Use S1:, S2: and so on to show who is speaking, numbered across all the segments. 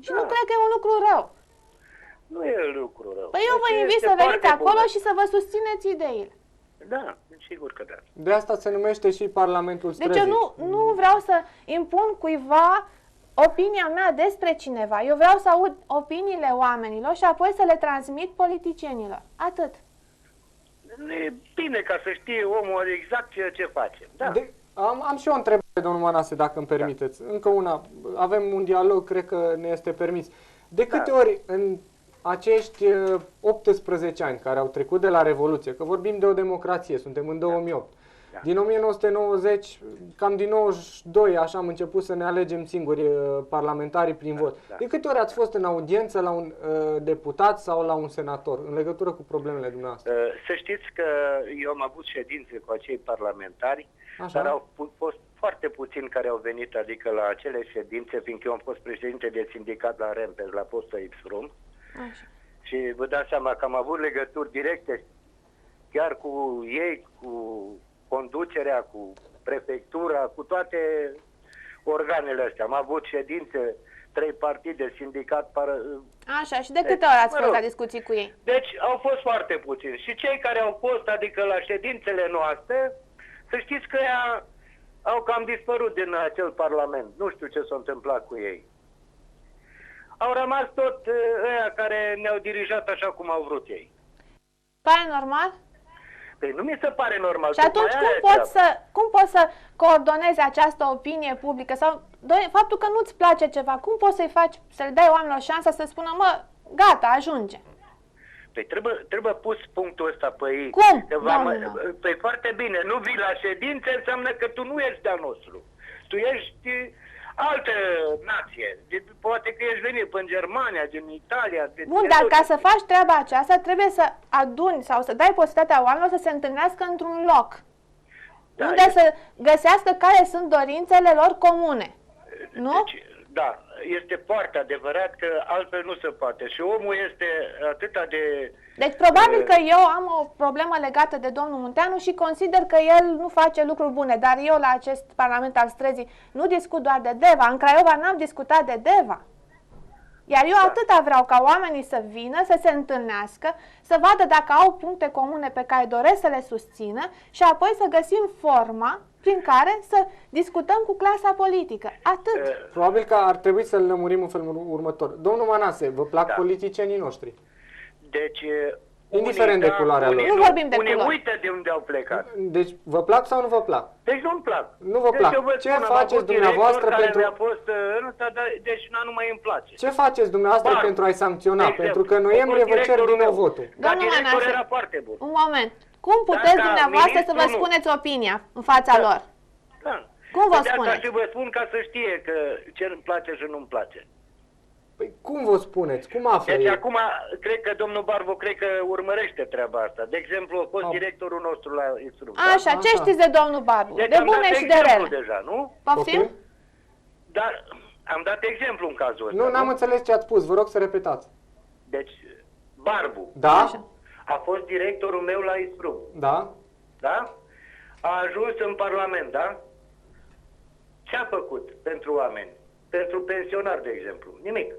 S1: Și nu cred că e un lucru rău.
S2: Nu e lucru rău.
S1: Păi eu vă
S2: Deci
S1: invit
S2: este
S1: să veniți
S2: foarte
S1: acolo
S2: bună.
S1: și să vă susțineți ideile.
S2: Da, sigur că da.
S3: De asta se numește și Parlamentul
S1: Deci
S3: Străzii.
S1: eu nu vreau să impun cuiva opinia mea despre cineva. Eu vreau să aud opiniile oamenilor și apoi să le transmit politicienilor. Atât.
S2: E bine ca să știe omul exact ce face. Da.
S3: Am și o întrebare, domnul Manase, dacă îmi permiteți. Încă una. Avem un dialog, cred că ne este permis. De câte ori în acești 18 ani care au trecut de la Revoluție, că vorbim de o democrație, suntem în 2008, din 1990, cam din 92, așa am început să ne alegem singuri parlamentarii prin vot. De câte ori ați fost în audiență la un deputat sau la un senator în legătură cu problemele dumneavoastră?
S2: Să știți că eu am avut ședințe cu acei parlamentari,
S3: Așa.
S2: dar au fost foarte puțini care au venit, adică la acele ședințe, fiindcă eu am fost președinte de sindicat la Rempel, la postul Ipsrum.
S1: Așa.
S2: Și vă dați seama că am avut legături directe chiar cu ei, cu conducerea, cu prefectura, cu toate organele astea. Am avut ședințe, 3 partide, sindicat...
S1: Așa, și de câte ori ați fost la discuții cu ei?
S2: Deci au fost foarte puțini. Și cei care au fost, adică la ședințele noastre, să știți că ea au cam dispărut din acel parlament. Nu știu ce s-a întâmplat cu ei. Au rămas tot ăia care ne-au dirijat așa cum au vrut ei.
S1: Pare normal?
S2: Păi nu mi se pare normal.
S1: Și atunci cum poți să coordonezi această opinie publică? Sau faptul că nu-ți place ceva, cum poți să-i faci, să le dai oamenilor șansa să spună, mă, gata, ajunge?
S2: Păi trebuie pus punctul ăsta pe ei.
S1: Cum?
S2: Păi foarte bine, nu vii la ședințe înseamnă că tu nu ești de-a nostru. Tu ești altă nație. Poate că ești venit în Germania, din Italia.
S1: Bun, dar ca să faci treaba aceasta, trebuie să aduni sau să dai posibilitatea oamenilor să se întâlnească într-un loc.
S2: Da,
S1: unde să găsească care sunt dorințele lor comune. Nu?
S2: Deci, da, este foarte adevărat că altfel nu se poate. Și omul este atâta de...
S1: Deci probabil că eu am o problemă legată de domnul Munteanu și consider că el nu face lucruri bune. Dar eu la acest Parlament al Străzii nu discut doar de Deva. În Craiova n-am discutat de Deva. Iar eu atâta vreau ca oamenii să vină, să se întâlnească, să vadă dacă au puncte comune pe care doresc să le susțină și apoi să găsim forma prin care să discutăm cu clasa politică. Atât.
S3: Probabil că ar trebui să-l lămurim în felul următor. Domnul Manase, vă plac politicienii noștri?
S2: Deci...
S3: Indiferent de culoarea lor.
S1: Nu vorbim de
S2: unii
S1: culori.
S2: uită de unde au plecat.
S3: Deci vă plac sau nu vă plac?
S2: Deci nu-mi plac.
S3: Nu vă
S2: deci
S3: plac.
S2: eu vă
S3: Ce
S2: spun, am
S3: faceți
S2: avut
S3: dumneavoastră
S2: director
S3: pentru...
S2: care mi-a fost deci nu mai îmi place.
S3: Ce faceți dumneavoastră
S2: Bar.
S3: pentru a-i sancționa?
S2: De exemplu,
S3: Pentru că în noiembrie vă cer
S2: directorul
S3: din nou
S2: meu.
S3: votul.
S2: Dar
S1: Domnul
S2: directorul
S1: Manase,
S2: era foarte bun.
S1: un moment. Cum puteți
S2: Dacă
S1: dumneavoastră să vă
S2: ministrul nu-
S1: spuneți opinia în fața lor?
S2: Da.
S1: Cum vă
S2: De asta
S1: spuneți?
S2: și vă spun ca să știe că ce îmi place și nu-mi place.
S3: Păi cum vă spuneți? Cum află
S2: Deci
S3: ei?
S2: acum, cred că domnul Barbu, cred că urmărește treaba asta. De exemplu, a fost directorul nostru la Ipsrum.
S1: Așa, ce știți de domnul Barbu?
S2: Deci
S1: De
S2: am
S1: bune
S2: dat
S1: și de
S2: exemplu
S1: rele.
S2: deja, nu?
S1: Poftim?
S2: Dar am dat exemplu în cazul ăsta.
S3: Nu, n-am înțeles ce ați spus. Vă rog să repetați.
S2: Deci, Barbu
S3: Da?
S1: Așa.
S2: a fost directorul meu la Ipsrum.
S3: Da?
S2: Da? A ajuns în Parlament, da? Ce a făcut pentru oameni? Pentru pensionari, de exemplu? Nimic.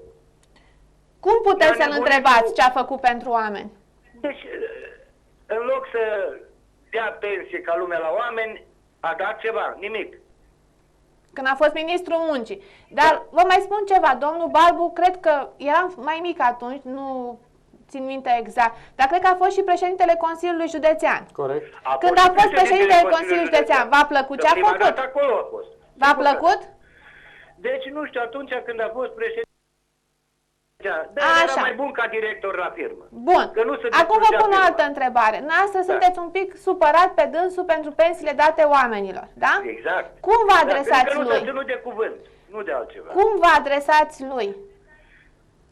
S1: Cum puteți
S2: Dar
S1: să-l
S2: nebunii
S1: întrebați
S2: cu-
S1: ce a făcut pentru oameni?
S2: Deci, în loc să dea pensie ca lumea la oameni, a dat ceva, nimic.
S1: Când a fost ministrul muncii. Dar vă mai spun ceva, domnul Barbu, cred că eram mai mic atunci, nu țin minte exact, dar cred că a fost și președintele Consiliului Județean.
S3: Corect.
S1: Când a fost președintele Consiliului Județean, v-a plăcut ce a
S2: Prima
S1: făcut?
S2: dată acolo a fost.
S1: V-a plăcut?
S2: Deci, nu știu, atunci când a fost președinte, dar
S1: Așa.
S2: era mai bun ca director la firmă.
S1: Bun.
S2: Că nu se
S1: Acum vă
S2: distrugea
S1: pun o
S2: firma.
S1: altă întrebare. Noastră sunteți un pic supărat pe dânsul pentru pensiile date oamenilor, da?
S2: Exact.
S1: Cum vă
S2: Dar
S1: adresați
S2: cred că nu s-a
S1: lui?
S2: ținut de cuvânt, nu de altceva.
S1: Cum vă adresați lui?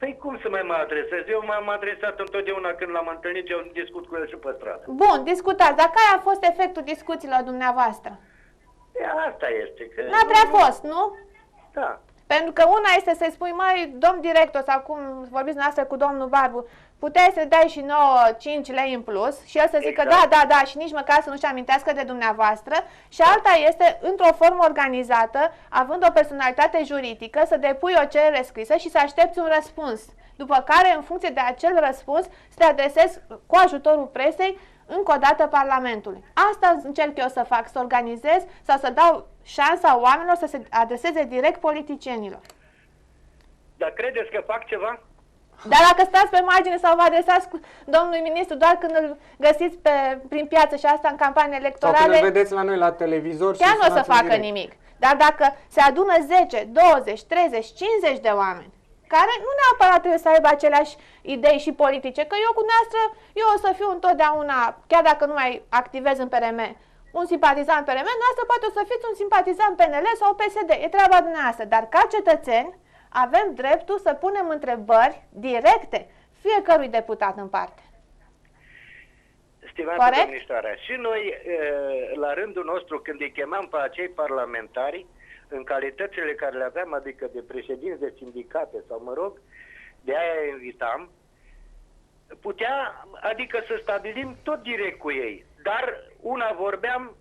S2: Păi cum să mai mă adresez? Eu m-am adresat întotdeauna când l-am întâlnit, eu discut cu el și pe stradă.
S1: Bun, discutați. Dar care a fost efectul discuțiilor dumneavoastră?
S2: E, asta este. Că
S1: N-a prea fost, nu?
S2: Da.
S1: Pentru că una este să-i spui, măi, domn director, sau cum vorbiți noastră cu domnul Barbu, puteai să dai și 5 lei în plus și el să zică da, și nici măcar să nu-și amintească de dumneavoastră. Și alta este, într-o formă organizată, având o personalitate juridică, să depui o cerere scrisă și să aștepți un răspuns. După care, în funcție de acel răspuns, să te adresezi cu ajutorul presei încă o dată Parlamentului. Asta încerc eu să fac, să organizez sau să dau șansa oamenilor să se adreseze direct politicienilor.
S2: Dar credeți că fac ceva?
S1: Dar dacă stați pe margine sau vă adresați domnului ministru doar când îl găsiți prin piață și asta în campanie electorale...
S3: Sau când îl vedeți la noi la televizor și
S1: chiar nu o să facă nimic. Dar dacă se adună 10, 20, 30, 50 de oameni care nu neapărat trebuie să aibă aceleași idei și politice, că eu cu dumneavoastră, eu o să fiu întotdeauna, chiar dacă nu mai activez în PRM, un simpatizant PRM, dumneavoastră poate o să fiți un simpatizant PNL sau PSD, e treaba dumneavoastră, dar ca cetățeni avem dreptul să punem întrebări directe fiecărui deputat în parte.
S2: Stimată domnișoară, și noi, la rândul nostru, când îi chemam pe acei parlamentari, în calitățile care le aveam, adică de președinți de sindicate sau mă rog, de aia invitam, putea, adică să stabilim tot direct cu ei, dar una vorbeam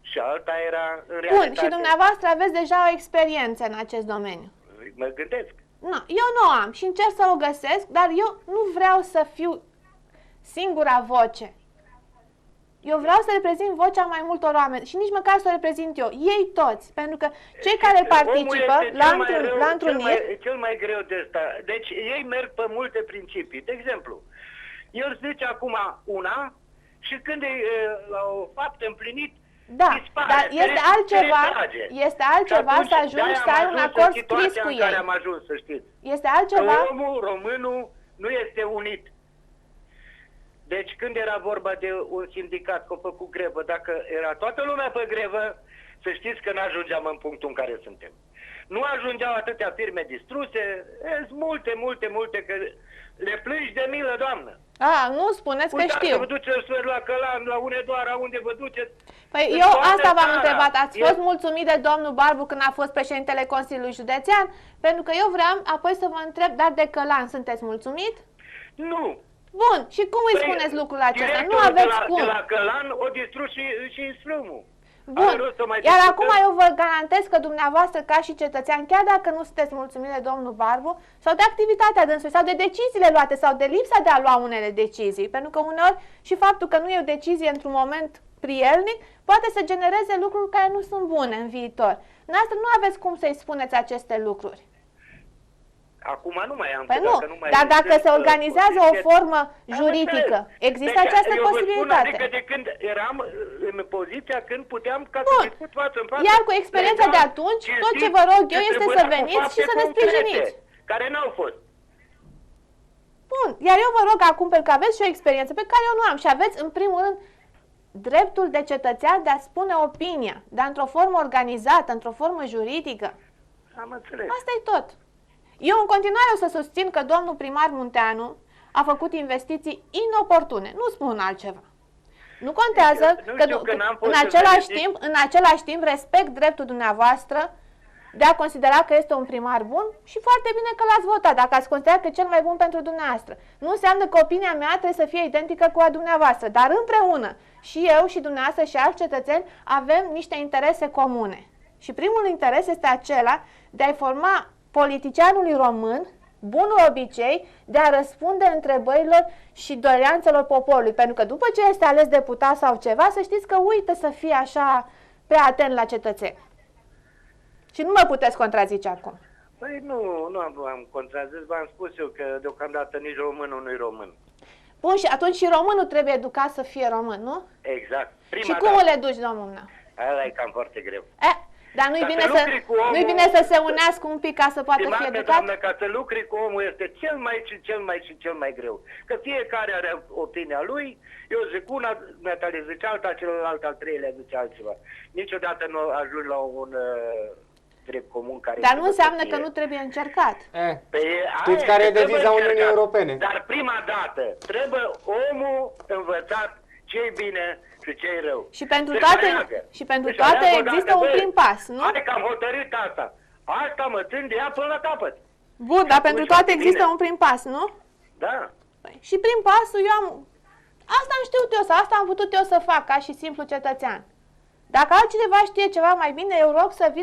S2: și alta era în realitate.
S1: Bun, și dumneavoastră aveți deja o experiență în acest domeniu.
S2: Mă gândesc.
S1: No, eu nu am și încerc să o găsesc, dar eu nu vreau să fiu singura voce. Eu vreau să reprezint vocea mai multor oameni și nici măcar să o reprezint eu, ei toți, pentru că cei care participă la întruniri...
S2: Cel mai greu de asta, deci ei merg pe multe principii. De exemplu, el zice acum una și când e la o faptă împlinit,
S1: da,
S2: dispare,
S1: dar este altceva să ajungi să ai un acord scris cu ei.
S2: Am ajuns, să știți.
S1: Este altceva...
S2: Că omul, românul, nu este unit. Deci când era vorba de un sindicat că a făcut grevă, dacă era toată lumea pe grevă, să știți că nu ajungeam în punctul în care suntem. Nu ajungeau atâtea firme distruse, sunt multe, că le plângi de milă, doamnă.
S1: Nu spuneți că știu.
S2: Uitați, vă duceți la Călan, la Unedoara, unde vă duceți?
S1: Păi eu asta v-am întrebat. Ați fost mulțumit de domnul Barbu când a fost președintele Consiliului Județean? Pentru că eu vreau apoi să vă întreb, dar de Călan sunteți mulțumit?
S2: Nu.
S1: Bun, și cum îi spuneți lucrul acesta? Nu aveți cum.
S2: De la Călan o distrus și slumul.
S1: Bun, iar acum eu vă garantez că dumneavoastră, ca și cetățean, chiar dacă nu sunteți mulțumit de domnul Barbu, sau de activitatea dânsului, sau de deciziile luate, sau de lipsa de a lua unele decizii, pentru că uneori și faptul că nu e o decizie într-un moment prielnic, poate să genereze lucruri care nu sunt bune în viitor. Noastră nu aveți cum să-i spuneți aceste lucruri.
S2: Acum nu mai am.
S1: Păi nu, dar dacă se organizează o formă juridică, există această posibilitate.
S2: Adică de când eram în poziția când puteam ca să discut față în față.
S1: Iar cu experiența de atunci, tot ce vă rog eu este să veniți și să ne sprijiniți.
S2: Care n-au fost.
S1: Bun, iar eu vă rog acum, pentru că aveți și o experiență pe care eu nu am și aveți, în primul rând, dreptul de cetățean de a spune opinia, dar într-o formă organizată, într-o formă juridică.
S2: Am înțeles.
S1: Asta e tot. Eu în continuare o să susțin că domnul primar Munteanu a făcut investiții inoportune. Nu spun altceva. Nu contează că în același timp respect dreptul dumneavoastră de a considera că este un primar bun și foarte bine că l-ați votat, dacă ați considerat că e cel mai bun pentru dumneavoastră. Nu înseamnă că opinia mea trebuie să fie identică cu a dumneavoastră, dar împreună și eu și dumneavoastră și alți cetățeni avem niște interese comune. Și primul interes este acela de a-i forma politicianului român bunul obicei de a răspunde întrebărilor și doleanțelor poporului. Pentru că după ce este ales deputat sau ceva, să știți că uită să fie așa prea atent la cetățeni. Și nu mă puteți contrazice acum.
S2: Păi nu am contrazis, v-am spus eu că deocamdată nici românul nu-i român.
S1: Bun, și atunci și românul trebuie educat să fie român, nu?
S2: Exact.
S1: Și cum le duci, domnul?
S2: Ăla e cam foarte greu.
S1: Dar nu-i bine să se unească un pic ca să poată fi educat?
S2: Doamnă, ca să lucri cu omul este cel mai greu. Că fiecare are opinia lui, eu zic una, Natalie zice alta, celălalt al treilea zice altceva. Niciodată nu ajungi la un drept comun care...
S1: Dar nu înseamnă că nu trebuie încercat.
S3: Știți care e deviza Uniunii Europene?
S2: Dar prima dată trebuie omul învățat ce-i bine și ce-i rău.
S1: Și pentru toate există un prim pas, nu?
S2: Hai că am hotărât asta. Asta mă țin de ea până la capăt.
S1: Bun, dar pentru
S2: atunci,
S1: toate există
S2: bine.
S1: un prim pas, nu?
S2: Da.
S1: Păi, și prin pasul eu am... Asta am știut eu, sau asta am putut eu să fac ca și simplu cetățean. Dacă altcineva știe ceva mai bine, eu rog să vină